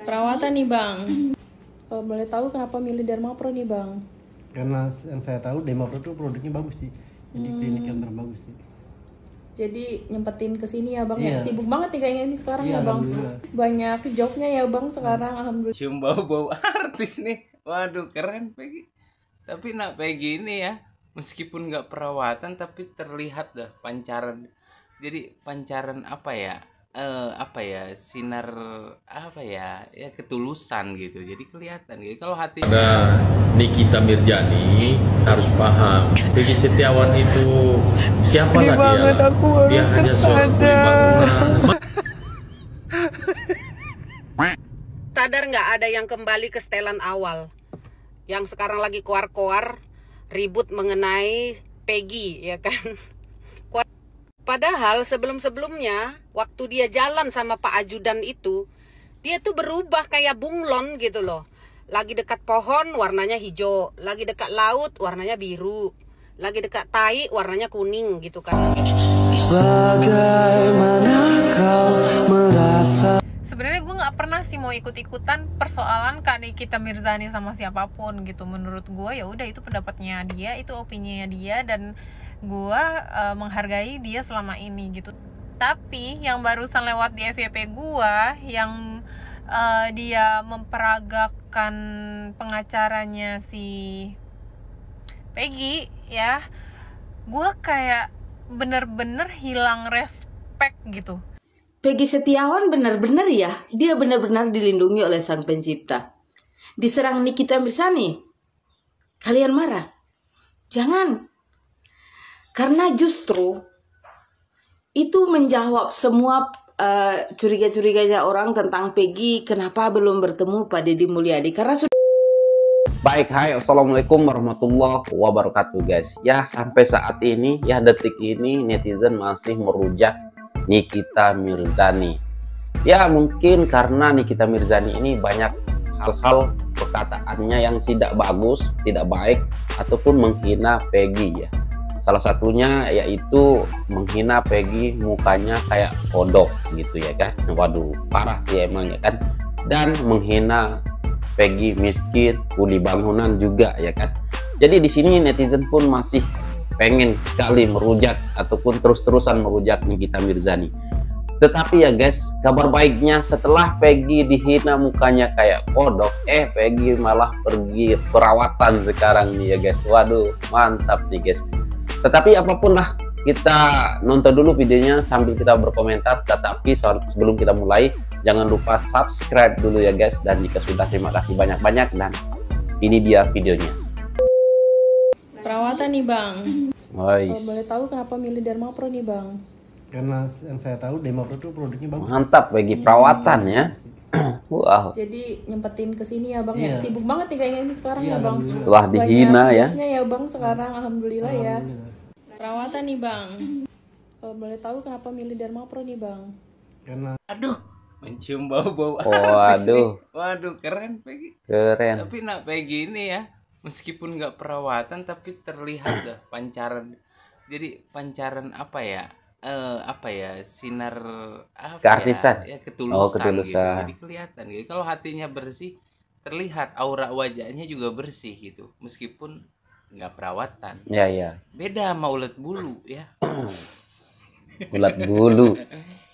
Perawatan nih Bang. Kalau boleh tahu kenapa milih Dharma Pro nih Bang? Karena yang saya tahu Dharma Pro itu produknya bagus sih. Jadi klinik yang terbagus sih. Jadi nyempetin kesini ya Bang Iya. ya? Sibuk banget nih kayaknya ini sekarang Iya, ya Bang. alhamdulillah. Banyak jobnya ya Bang sekarang, alhamdulillah. Cium bau-bau artis nih. Waduh, keren Peggy. Tapi nak Peggy ini ya, meskipun nggak perawatan tapi terlihat dah pancaran. Jadi pancaran apa ya? Sinar apa ya ketulusan gitu, jadi kelihatan gitu kalau hati. Ada Nikita Mirjani harus paham Peggy Setiawan itu siapalah dia. Dia hanya seorang kuli bangunan. Sadar nggak ada yang kembali ke setelan awal yang sekarang lagi koar-koar ribut mengenai Peggy, ya kan? Padahal sebelum-sebelumnya waktu dia jalan sama Pak Ajudan itu, dia tuh berubah kayak bunglon gitu loh. Lagi dekat pohon warnanya hijau, lagi dekat laut warnanya biru, lagi dekat tai warnanya kuning gitu kan. Bagaimana kau merasa? Sebenarnya gue nggak pernah sih mau ikut-ikutan persoalan Kak Nikita Mirzani sama siapapun gitu. Menurut gue ya udah itu pendapatnya dia, itu opininya dia, dan gue menghargai dia selama ini gitu. Tapi yang barusan lewat di FYP gue yang dia memperagakan pengacaranya si Peggy ya, gue kayak bener-bener hilang respect gitu. Peggy Setiawan benar-benar ya, dia benar-benar dilindungi oleh Sang Pencipta. Diserang Nikita Mirzani, kalian marah? Jangan. Karena justru itu menjawab semua curiga-curiganya orang tentang Peggy kenapa belum bertemu Pak Deddy Mulyadi. Karena sudah. Baik, hai, assalamualaikum warahmatullahi wabarakatuh guys. Ya, sampai saat ini, ya detik ini netizen masih merujak Nikita Mirzani. Ya mungkin karena Nikita Mirzani ini banyak hal-hal perkataannya yang tidak bagus, tidak baik, ataupun menghina Peggy ya. Salah satunya yaitu menghina Peggy mukanya kayak kodok gitu ya kan. Waduh, parah sih emang ya kan. Dan menghina Peggy miskin, kuli bangunan juga ya kan. Jadi di sini netizen pun masih pengen sekali merujak ataupun terus-terusan merujak Nikita Mirzani. Tetapi ya guys, kabar baiknya setelah Peggy dihina mukanya kayak kodok, Peggy malah pergi perawatan sekarang nih ya guys. Waduh, mantap nih guys. Tetapi apapun lah, kita nonton dulu videonya sambil kita berkomentar. Tetapi sebelum kita mulai, jangan lupa subscribe dulu ya guys. Dan jika sudah, terima kasih banyak-banyak. Dan ini dia videonya. Perawatan nih Bang. Guys, Kalau boleh tahu kenapa milih Dharma Pro nih Bang? Karena yang saya tahu Dharma Pro itu produknya bagus. mantap Peggy perawatan ya. Wow. Jadi nyempetin kesini ya Bang Iya. ya? Sibuk banget nih kayaknya ini sekarang Iya, ya Bang. alhamdulillah. Setelah dihina Banyak ya. jobnya ya Bang sekarang, alhamdulillah ya. Alhamdulillah. Perawatan nih Bang. Kalau boleh tahu kenapa milih Dharma Pro nih Bang? Karena Aduh, mencium bau-bau artis Waduh. nih. Waduh, keren Peggy. Keren. Tapi nak Peggy ini ya, meskipun nggak perawatan tapi terlihat dah pancaran. Jadi pancaran sinar Keartisan. ya ketulusan, Oh, ketulusan. gitu. Jadi kelihatan gitu. Kalau hatinya bersih, terlihat aura wajahnya juga bersih gitu. Meskipun nggak perawatan. Ya ya. Beda sama ulet bulu ya. Ulat bulu,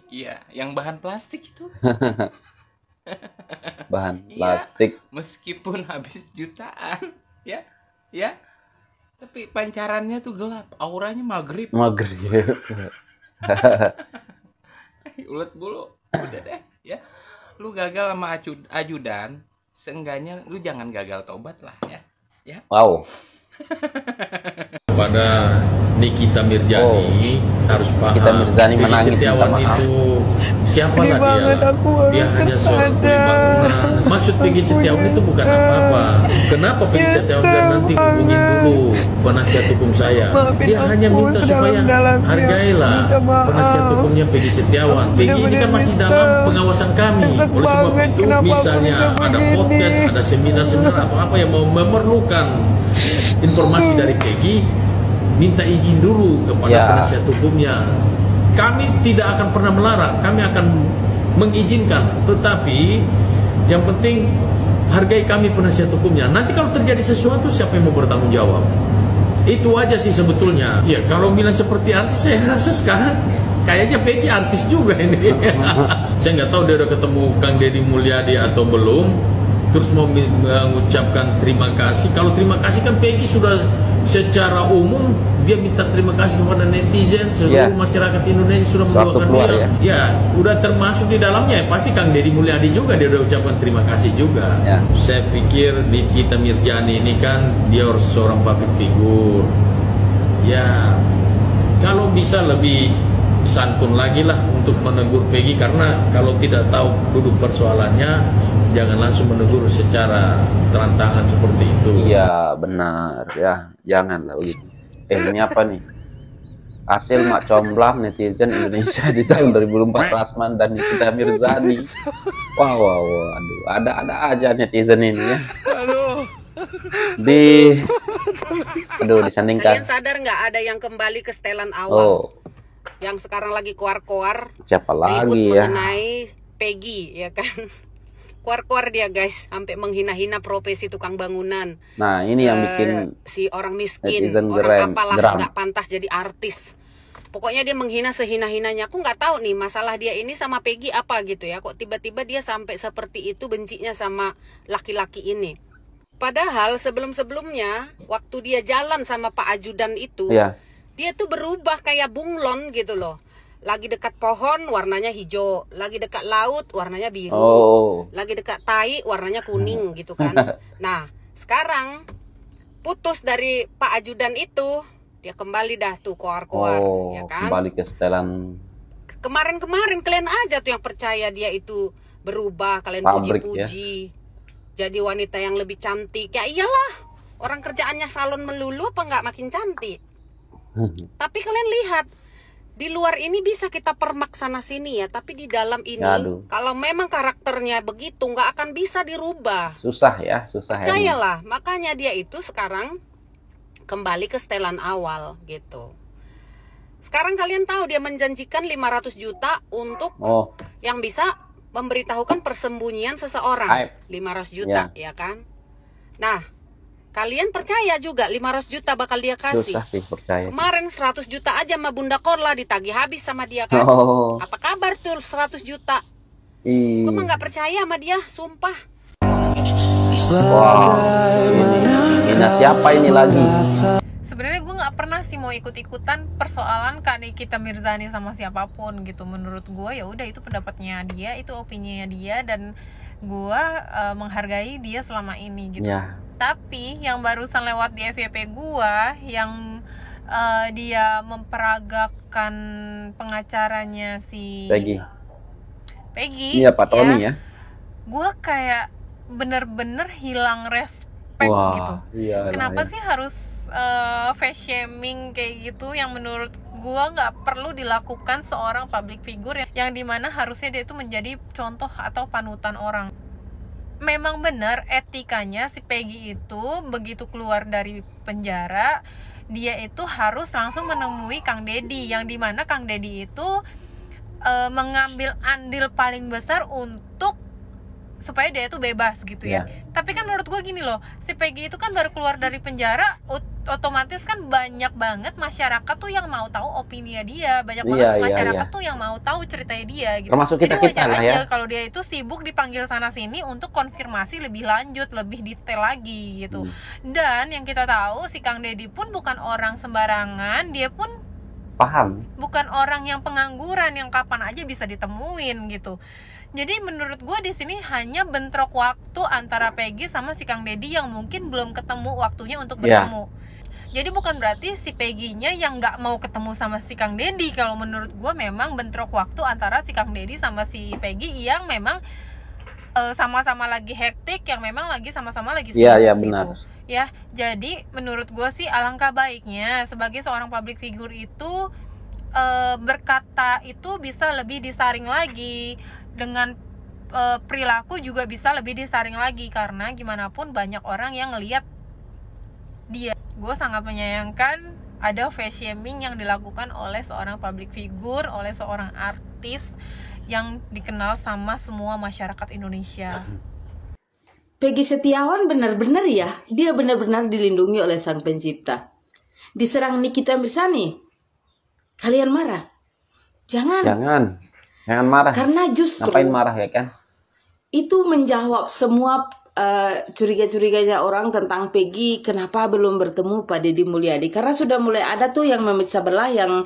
Iya, yang bahan plastik itu. bahan Iya. plastik. Meskipun habis jutaan, ya. Tapi pancarannya tuh gelap, auranya maghrib. Maghrib. Ulet bulu, udah deh, ya. Lu gagal sama ajudan, seenggaknya lu jangan gagal tobat lah ya. Ya. Wow. Kepada Nikita Mirjani harus paham Nikita Mirzani Peggy menangis minta Setiawan maaf. itu siapalah dia hanya seorang kuli bangunan. Maksud Peggy Setiawan itu bukan apa-apa. Kenapa Peggy Setiawan dan nanti hubungin dulu penasihat hukum saya? Dia hanya minta supaya hargailah penasihat hukumnya Peggy Setiawan. Peggy ini kan masih dalam pengawasan kami. Oleh sebab itu misalnya ada podcast, ada seminar-seminar apa-apa yang memerlukan informasi dari Peggy, minta izin dulu kepada penasihat hukumnya. Kami tidak akan pernah melarang, kami akan mengizinkan, tetapi Yang penting hargai kami penasihat hukumnya. Nanti kalau terjadi sesuatu, siapa yang mau bertanggung jawab? Itu aja sih sebetulnya. Ya kalau bilang seperti artis, saya rasa sekarang kayaknya Peggy artis juga ini. Saya nggak tahu dia udah ketemu Kang Deddy Mulyadi atau belum. Terus mau mengucapkan terima kasih. Kalau terima kasih kan Peggy sudah secara umum dia minta terima kasih kepada netizen, seluruh masyarakat Indonesia sudah mendoakan dia. Ya, udah termasuk di dalamnya. Pasti Kang Deddy Mulyadi juga dia udah ucapkan terima kasih juga. Saya pikir Nikita Mirzani ini kan dia harus seorang public figure. Ya, kalau bisa lebih santun lagi lah untuk menegur Peggy, karena kalau tidak tahu duduk persoalannya jangan langsung menegur secara telantangan seperti itu. Iya benar ya, janganlah begitu. Ini apa nih? Hasil mak comblang netizen Indonesia di tahun 2004, Rasman dan Nikita Mirzani. Wow, aduh, ada aja netizen ini ya. Disandingkan. Kalian sadar nggak ada yang kembali ke setelan awal? Yang sekarang lagi keluar-keluar. Siapa lagi ya? Mengenai Peggy, ya kan? Keluar-keluar dia guys, sampai menghina-hina profesi tukang bangunan. Nah ini yang bikin si orang miskin, orang apalah nggak pantas jadi artis. Pokoknya dia menghina sehina-hinanya. Aku nggak tahu nih masalah dia ini sama Peggy apa gitu ya. Kok tiba-tiba dia sampai seperti itu bencinya sama laki-laki ini. Padahal sebelum-sebelumnya waktu dia jalan sama Pak Ajudan itu, dia tuh berubah kayak bunglon gitu loh. Lagi dekat pohon warnanya hijau, lagi dekat laut warnanya biru, lagi dekat tai warnanya kuning gitu kan. Nah sekarang putus dari Pak Ajudan itu, dia kembali dah tuh koar-koar, ya kan? Kembali ke setelan. Kemarin-kemarin kalian aja tuh yang percaya dia itu berubah, kalian puji-puji, jadi wanita yang lebih cantik. Ya iyalah, orang kerjaannya salon melulu apa nggak makin cantik? Tapi kalian lihat, di luar ini bisa kita permak sana sini ya, tapi di dalam ini kalau memang karakternya begitu nggak akan bisa dirubah. Susah ya, susah. Percayalah, makanya dia itu sekarang kembali ke setelan awal gitu. Sekarang kalian tahu dia menjanjikan 500 juta untuk yang bisa memberitahukan persembunyian seseorang. 500 juta ya kan. Nah kalian percaya juga 500 juta bakal dia kasih? Susah sih percaya. Kemarin 100 juta aja sama Bunda Korla ditagih habis sama dia kan. Apa kabar tuh 100 juta? Gue mah gak percaya sama dia, sumpah. Ini siapa ini lagi? Sebenarnya gue nggak pernah sih mau ikut-ikutan persoalan Kak Nikita Mirzani sama siapapun gitu. Menurut gue ya udah itu pendapatnya dia, itu opininya dia, dan gue menghargai dia selama ini gitu. Tapi yang barusan lewat di FYP gue yang dia memperagakan pengacaranya si Peggy, iya Pak Tony ya. Gue kayak bener-bener hilang respect gitu. Kenapa sih harus face shaming kayak gitu, yang menurut gue nggak perlu dilakukan seorang public figure yang dimana harusnya dia itu menjadi contoh atau panutan orang. Memang benar etikanya si Peggy itu begitu keluar dari penjara, dia itu harus langsung menemui Kang Deddy, yang dimana Kang Deddy itu mengambil andil paling besar untuk supaya dia itu bebas gitu ya. Tapi kan menurut gue gini loh, si Peggy itu kan baru keluar dari penjara, otomatis kan banyak banget masyarakat tuh yang mau tahu opini dia, banyak banget masyarakat tuh yang mau tahu ceritanya dia gitu. Termasuk kita lah ya. Kalau dia itu sibuk dipanggil sana sini untuk konfirmasi lebih lanjut, lebih detail lagi gitu. Dan yang kita tahu si Kang Deddy pun bukan orang sembarangan, dia pun paham. Bukan orang yang pengangguran yang kapan aja bisa ditemuin gitu. Jadi menurut gue di sini hanya bentrok waktu antara Peggy sama si Kang Deddy yang mungkin belum ketemu waktunya untuk bertemu. Jadi bukan berarti si Peggy-nya yang nggak mau ketemu sama si Kang Deddy. Kalau menurut gue memang bentrok waktu antara si Kang Deddy sama si Peggy yang memang sama-sama lagi hektik, yang memang lagi sama-sama lagi sibuk benar. Gitu. Ya, jadi menurut gue sih alangkah baiknya sebagai seorang public figure itu berkata itu bisa lebih disaring lagi, dengan perilaku juga bisa lebih disaring lagi, karena gimana pun banyak orang yang ngelihat dia. Gue sangat menyayangkan ada face shaming yang dilakukan oleh seorang public figure, oleh seorang artis yang dikenal sama semua masyarakat Indonesia. Peggy Setiawan benar-benar ya, dia benar-benar dilindungi oleh Sang Pencipta. Diserang Nikita Mirzani, kalian marah? Jangan marah. Karena justru Ngapain marah ya kan? Itu menjawab semua curiga-curiganya orang tentang Peggy kenapa belum bertemu Pak Deddy Mulyadi, karena sudah mulai ada tuh yang memecah belah yang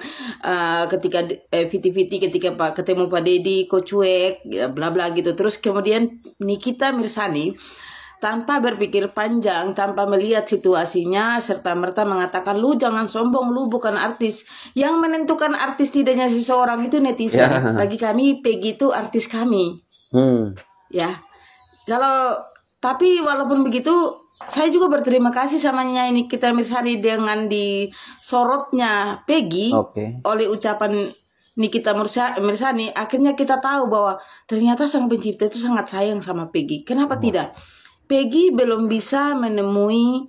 ketika Viti ketika ketemu Pak Deddy kok cuek ya, bla bla gitu. Terus kemudian Nikita Mirzani tanpa berpikir panjang, tanpa melihat situasinya, serta merta mengatakan, lu jangan sombong, lu bukan artis. Yang menentukan artis tidaknya seseorang itu netizen. Bagi kami Peggy itu artis kami. Ya, tapi walaupun begitu, saya juga berterima kasih sama Nyanyi Nikita Mirzani dengan disorotnya Peggy oleh ucapan Nikita Mirzani. Akhirnya kita tahu bahwa ternyata Sang Pencipta itu sangat sayang sama Peggy. Kenapa tidak? Peggy belum bisa menemui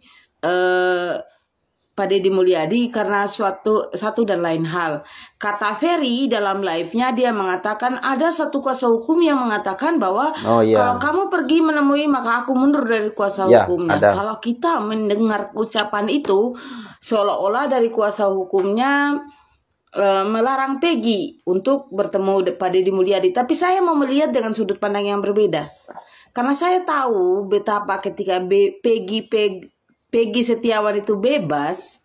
Pak Deddy Mulyadi karena satu dan lain hal. Kata Ferry dalam live-nya, dia mengatakan ada satu kuasa hukum yang mengatakan bahwa kalau kamu pergi menemui maka aku mundur dari kuasa hukumnya. Kalau kita mendengar ucapan itu, seolah-olah dari kuasa hukumnya melarang Peggy untuk bertemu Pak Deddy Mulyadi. Tapi saya mau melihat dengan sudut pandang yang berbeda. Karena saya tahu betapa ketika Peggy Setiawan itu bebas,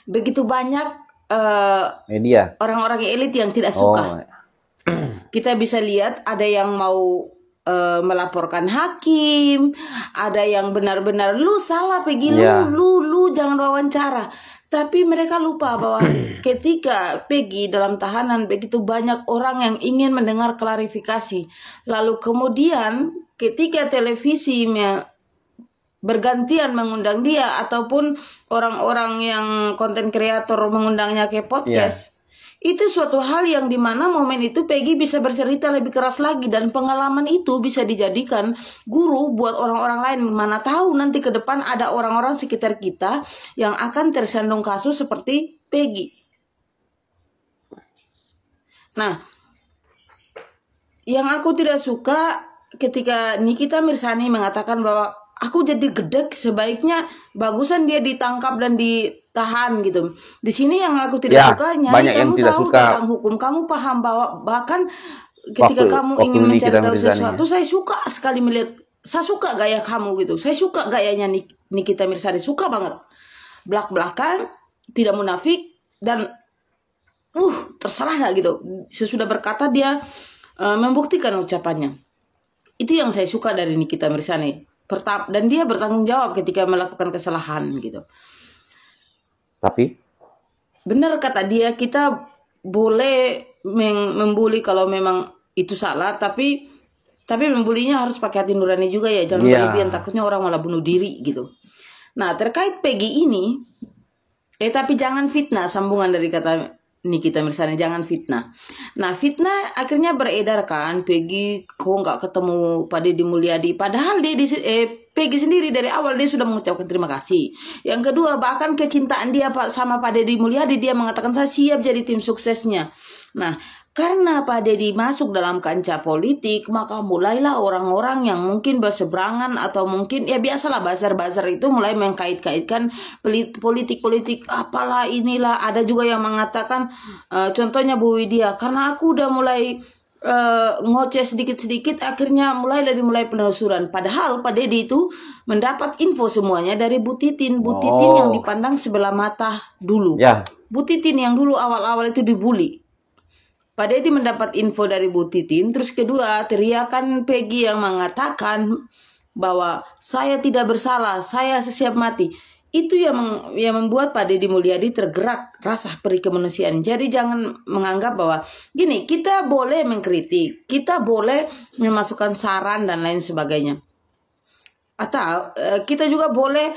begitu banyak media orang-orang elit yang tidak suka. Kita bisa lihat ada yang mau melaporkan hakim, ada yang benar-benar lu salah Peggy, lu jangan wawancara. Tapi mereka lupa bahwa ketika Peggy dalam tahanan begitu banyak orang yang ingin mendengar klarifikasi. Lalu kemudian ketika televisi bergantian mengundang dia ataupun orang-orang yang konten kreator mengundangnya ke podcast, itu suatu hal yang dimana momen itu Peggy bisa bercerita lebih keras lagi, dan pengalaman itu bisa dijadikan guru buat orang-orang lain. Mana tahu nanti ke depan ada orang-orang sekitar kita yang akan tersandung kasus seperti Peggy. Nah, yang aku tidak suka ketika Nikita Mirzani mengatakan bahwa aku jadi gedek, sebaiknya bagusan dia ditangkap dan ditahan gitu. Di sini yang aku tidak suka, Nyai, kamu tahu tentang hukum, kamu paham bahwa bahkan ketika kamu ingin mencari tahu sesuatu, saya suka sekali melihat, saya suka gaya kamu gitu, saya suka gayanya Nikita Mirzani, suka banget, belak-belakan, tidak munafik, dan terserah lah gitu. Sesudah berkata dia membuktikan ucapannya. Itu yang saya suka dari Nikita Mirzani. Dan dia bertanggung jawab ketika melakukan kesalahan gitu. Tapi benar kata dia, kita boleh membuli kalau memang itu salah, tapi membulinya harus pakai hati nurani juga ya, jangan berlebihan, takutnya orang malah bunuh diri gitu. Nah, terkait Peggy ini, tapi jangan fitnah, sambungan dari kata Nikita Mirzani, jangan fitnah. Nah, fitnah akhirnya beredar kan, Peggy kok nggak ketemu Pak Deddy Mulyadi, padahal Peggy sendiri dari awal dia sudah mengucapkan terima kasih. Yang kedua, bahkan kecintaan dia sama Pak Deddy Mulyadi, dia mengatakan saya siap jadi tim suksesnya. Nah, karena Pak Deddy masuk dalam kancah politik, maka mulailah orang-orang yang mungkin berseberangan atau mungkin ya biasalah bazar-bazar itu mulai mengkait-kaitkan politik-politik apalah inilah. Ada juga yang mengatakan contohnya Bu Widya, karena aku udah mulai ngoceh sedikit-sedikit, akhirnya mulai penelusuran. Padahal Pak Deddy itu mendapat info semuanya dari Bu Titin. Bu Titin yang dipandang sebelah mata dulu. Bu Titin yang dulu awal-awal itu dibully. Pak Deddy mendapat info dari Bu Titin. Terus kedua, teriakan Peggy yang mengatakan bahwa saya tidak bersalah, saya siap mati. Itu yang membuat Pak Deddy Mulyadi tergerak rasa peri kemanusiaan. Jadi jangan menganggap bahwa gini, kita boleh mengkritik, kita boleh memasukkan saran dan lain sebagainya. Atau kita juga boleh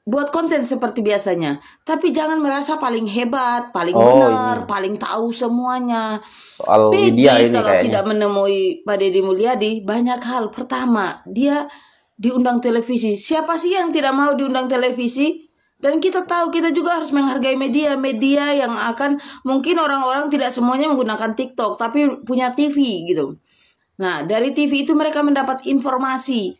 buat konten seperti biasanya, tapi jangan merasa paling hebat, paling benar, paling tahu semuanya. Soal Peggy media ini kalau kayaknya tidak menemui Pak Deddy Mulyadi, banyak hal. Pertama, dia diundang televisi. Siapa sih yang tidak mau diundang televisi? Dan kita tahu, kita juga harus menghargai media yang akan, mungkin orang-orang tidak semuanya menggunakan TikTok, tapi punya TV gitu. Nah, dari TV itu mereka mendapat informasi.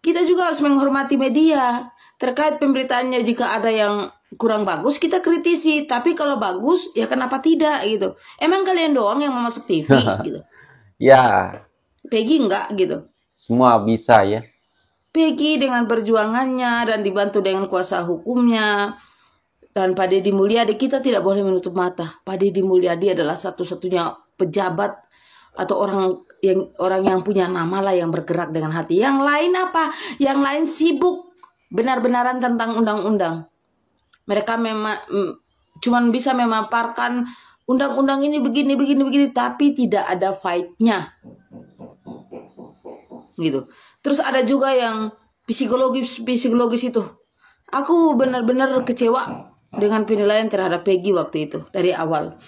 Kita juga harus menghormati media. Terkait pemberitaannya, jika ada yang kurang bagus, kita kritisi. Tapi kalau bagus, ya kenapa tidak gitu. Emang kalian doang yang mau masuk TV gitu. Ya, Peggy enggak gitu. semua bisa ya. Peggy dengan perjuangannya dan dibantu dengan kuasa hukumnya. Dan Pak Deddy Mulyadi, kita tidak boleh menutup mata. Pak Deddy Mulyadi adalah satu-satunya pejabat atau orang yang punya nama lah yang bergerak dengan hati. Yang lain apa? Yang lain sibuk benar-benaran tentang undang-undang. Mereka memang cuman bisa memaparkan undang-undang ini begini, tapi tidak ada fight-nya. Gitu. Terus ada juga yang psikologis itu. Aku benar-benar kecewa dengan penilaian terhadap Peggy waktu itu dari awal.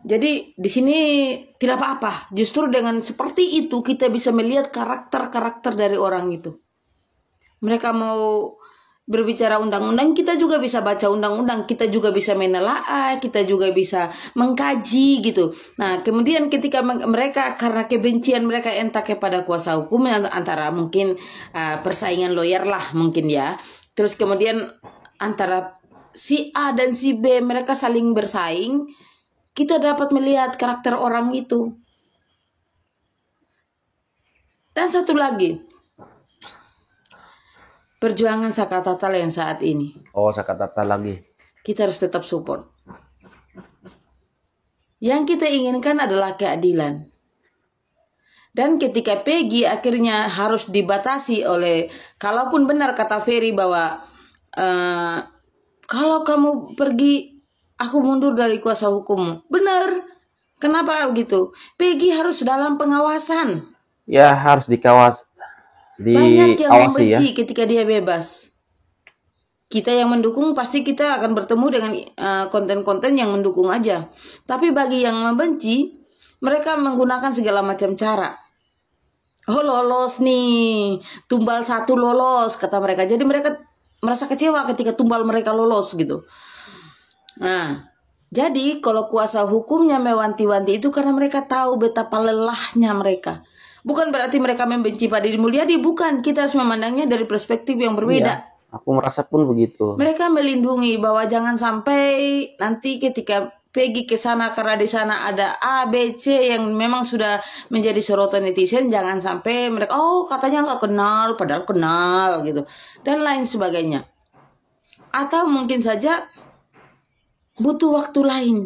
Jadi di sini tidak apa-apa. Justru dengan seperti itu kita bisa melihat karakter-karakter dari orang itu. Mereka mau berbicara undang-undang, kita juga bisa baca undang-undang, kita juga bisa menelaah, kita juga bisa mengkaji gitu. Nah, kemudian ketika mereka karena kebencian mereka entah kepada kuasa hukum, antara mungkin persaingan lawyer lah mungkin ya. Terus kemudian antara si A dan si B mereka saling bersaing, kita dapat melihat karakter orang itu. Dan satu lagi, perjuangan Sakatatal yang saat ini. Oh, Sakatatal lagi. Kita harus tetap support. Yang kita inginkan adalah keadilan. Dan ketika Peggy akhirnya harus dibatasi oleh, kalaupun benar kata Ferry bahwa kalau kamu pergi, aku mundur dari kuasa hukummu. Benar. Kenapa begitu? Peggy harus dalam pengawasan. Ya, harus Banyak yang membenci ya. ketika dia bebas. Kita yang mendukung pasti kita akan bertemu dengan konten-konten yang mendukung aja. Tapi bagi yang membenci, mereka menggunakan segala macam cara. Oh, lolos nih, tumbal satu lolos kata mereka. Jadi mereka merasa kecewa ketika tumbal mereka lolos gitu. Nah, jadi kalau kuasa hukumnya mewanti-wanti itu karena mereka tahu betapa lelahnya mereka. Bukan berarti mereka membenci Pak Deddy Mulyadi, bukan. Kita harus memandangnya dari perspektif yang berbeda. Iya, aku merasa pun begitu. Mereka melindungi bahwa jangan sampai nanti ketika Peggy ke sana karena di sana ada A, B, C yang memang sudah menjadi sorotan netizen, jangan sampai mereka katanya nggak kenal padahal kenal gitu dan lain sebagainya. Atau mungkin saja butuh waktu lain.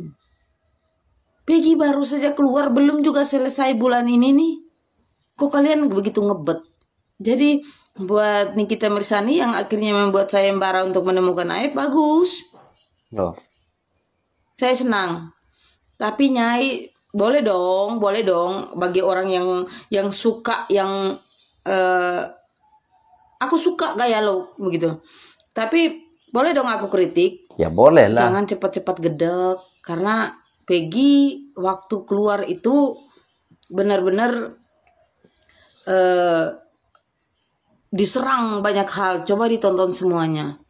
Peggy baru saja keluar, belum juga selesai bulan ini nih. Kok kalian begitu ngebet? Jadi buat Nikita Mirzani yang akhirnya membuat saya embara untuk menemukan Aib, bagus. Loh. Saya senang. Tapi Nyai boleh dong bagi orang yang suka yang aku suka gaya lo begitu. Tapi boleh dong aku kritik. Ya boleh lah. Jangan cepat-cepat gedek karena Peggy waktu keluar itu benar-benar diserang banyak hal. Coba ditonton semuanya.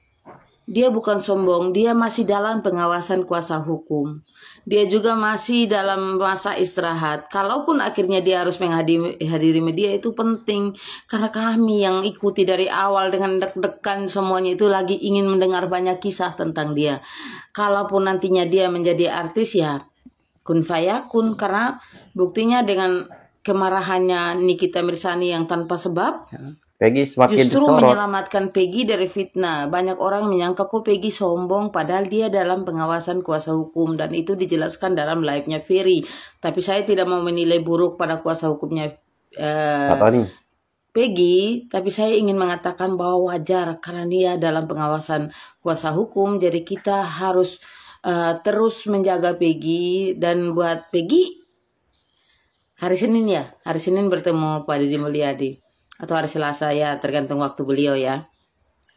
Dia bukan sombong, dia masih dalam pengawasan kuasa hukum. Dia juga masih dalam masa istirahat. Kalaupun akhirnya dia harus menghadiri media, itu penting. Karena kami yang ikuti dari awal dengan deg-degan semuanya itu lagi ingin mendengar banyak kisah tentang dia. Kalaupun nantinya dia menjadi artis, ya kun fayakun. Karena buktinya dengan kemarahannya Nikita Mirzani yang tanpa sebab, Peggy semakin justru disorot. menyelamatkan Peggy dari fitnah. Banyak orang menyangka kok Peggy sombong, padahal dia dalam pengawasan kuasa hukum, dan itu dijelaskan dalam live-nya Ferry. Tapi saya tidak mau menilai buruk pada kuasa hukumnya Peggy, tapi saya ingin mengatakan bahwa wajar karena dia dalam pengawasan kuasa hukum. Jadi kita harus terus menjaga Peggy. Dan buat Peggy, hari Senin bertemu Pak Deddy Mulyadi. Atau hari Selasa ya, tergantung waktu beliau ya.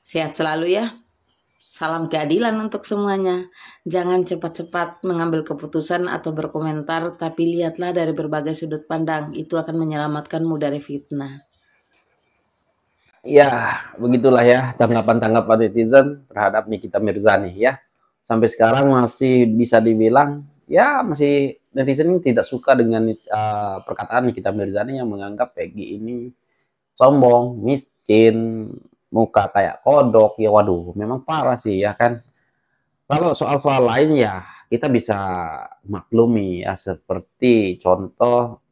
Sehat selalu ya. Salam keadilan untuk semuanya. Jangan cepat-cepat mengambil keputusan atau berkomentar, tapi lihatlah dari berbagai sudut pandang. Itu akan menyelamatkanmu dari fitnah. Ya, begitulah ya tanggapan-tanggapan netizen terhadap Nikita Mirzani ya. Sampai sekarang masih bisa dibilang ya masih netizen ini tidak suka dengan perkataan Nikita Mirzani yang menganggap Peggy ini sombong, miskin, muka kayak kodok. Ya waduh, memang parah sih ya kan. Kalau soal-soal lain ya kita bisa maklumi ya, seperti contoh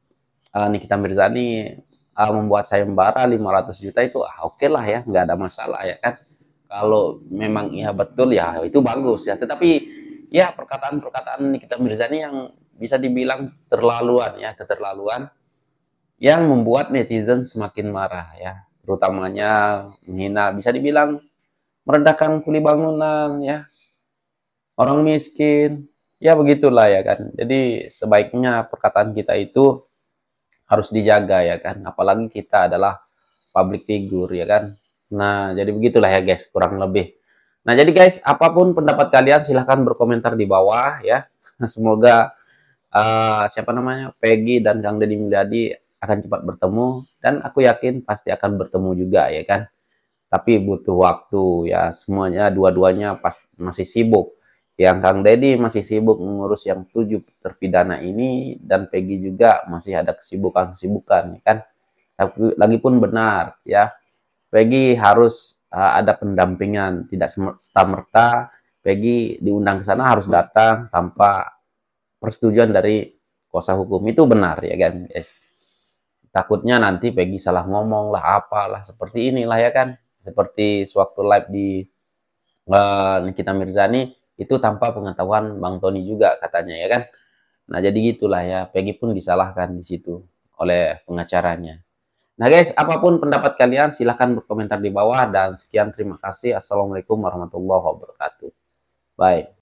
Nikita Mirzani membuat sayembara 500 juta itu oke lah ya, nggak ada masalah ya kan. Kalau memang iya betul ya itu bagus ya, tetapi ya perkataan-perkataan Nikita Mirzani yang bisa dibilang terlaluan ya, keterlaluan yang membuat netizen semakin marah ya, terutamanya menghina, bisa dibilang merendahkan kuli bangunan ya, orang miskin, ya begitulah ya kan. Jadi sebaiknya perkataan kita itu harus dijaga ya kan, apalagi kita adalah public figure ya kan. Nah jadi begitulah ya guys, kurang lebih. Nah jadi guys, apapun pendapat kalian silahkan berkomentar di bawah ya. Semoga siapa namanya, Peggy dan Kang Deddy Mulyadi akan cepat bertemu, dan aku yakin pasti akan bertemu juga ya kan. Tapi butuh waktu ya, semuanya dua-duanya masih sibuk. Yang Kang Deddy masih sibuk mengurus yang 7 terpidana ini, dan Peggy juga masih ada kesibukan-kesibukan ya kan. Lagipun benar ya, Peggy harus ada pendampingan, tidak serta-merta Peggy diundang ke sana harus datang tanpa persetujuan dari kuasa hukum. Itu benar ya kan guys. Takutnya nanti Peggy salah ngomong lah, apalah seperti inilah ya kan. Seperti sewaktu live di Nikita Mirzani itu tanpa pengetahuan Bang Tony juga katanya ya kan. Nah jadi gitulah ya, Peggy pun disalahkan di situ oleh pengacaranya. Nah guys, apapun pendapat kalian silahkan berkomentar di bawah, dan sekian, terima kasih. Assalamualaikum warahmatullahi wabarakatuh. Bye.